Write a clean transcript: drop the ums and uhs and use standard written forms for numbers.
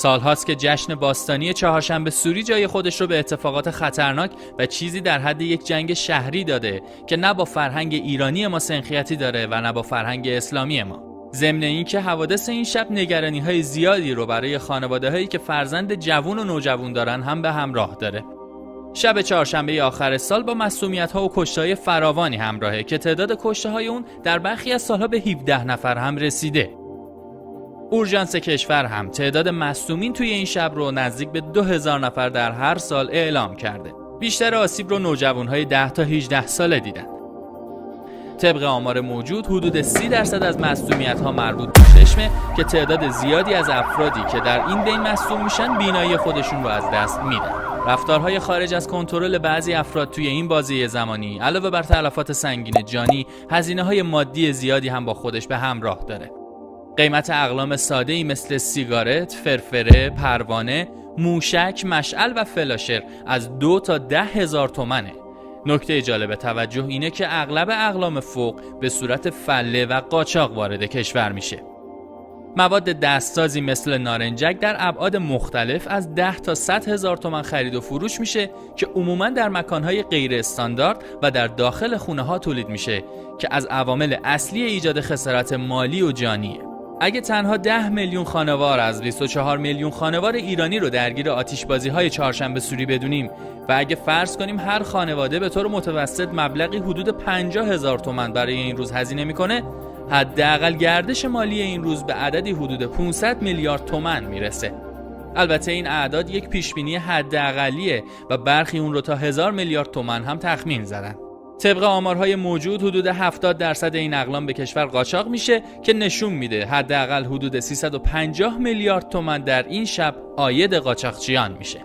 سالهاست که جشن باستانی چهارشنبه سوری جای خودش رو به اتفاقات خطرناک و چیزی در حد یک جنگ شهری داده که نه با فرهنگ ایرانی ما سنخیتی داره و نه با فرهنگ اسلامی ما. ضمن اینکه حوادث این شب نگرانی‌های زیادی رو برای خانواده‌هایی که فرزند جوون و نوجوان دارن هم به همراه داره. شب چهارشنبه آخر سال با معصومیت‌ها و کشته‌های فراوانی همراهه که تعداد کشته‌های اون در برخی از سال‌ها به 17 نفر هم رسیده. اورژانس کشور هم تعداد مصدومین توی این شب رو نزدیک به 2000 نفر در هر سال اعلام کرده. بیشتر آسیب رو نوجوان‌های 10 تا 18 ساله دیدن. طبق آمار موجود حدود 30% از مصدومیت‌ها مربوط به چشمه که تعداد زیادی از افرادی که در این بین مصدوم میشن بینایی خودشون رو از دست میدن. رفتارهای خارج از کنترل بعضی افراد توی این بازی زمانی علاوه بر تلفات سنگین جانی، هزینه‌های مادی زیادی هم با خودش به همراه داره. قیمت اقلام ساده‌ای مثل سیگارت، فرفره، پروانه، موشک، مشعل و فلاشر از 2 تا 10,000 تومنه. نکته جالب توجه اینه که اغلب اقلام فوق به صورت فله و قاچاق وارد کشور میشه. مواد دستسازی مثل نارنجک در ابعاد مختلف از 10 تا 100,000 تومان خرید و فروش میشه که عموماً در مکانهای غیر استاندارد و در داخل خونه ها تولید میشه که از عوامل اصلی ایجاد خسارت مالی و جانیه. اگه تنها 10 میلیون خانوار از 24 میلیون خانوار ایرانی رو درگیر آتش‌بازی‌های چهارشنبه سوری بدونیم و اگه فرض کنیم هر خانواده به طور متوسط مبلغی حدود 50,000 تومان برای این روز هزینه میکنه، حداقل گردش مالی این روز به عددی حدود 500 میلیارد تومان میرسه. البته این اعداد یک پیشبینی حداقلیه و برخی اون رو تا 1000 میلیارد تومان هم تخمین زدن. طبق آمارهای موجود حدود 70% این اقلام به کشور قاچاق میشه که نشون میده حداقل حدود 350 میلیارد تومان در این شب عاید قاچاقچیان میشه.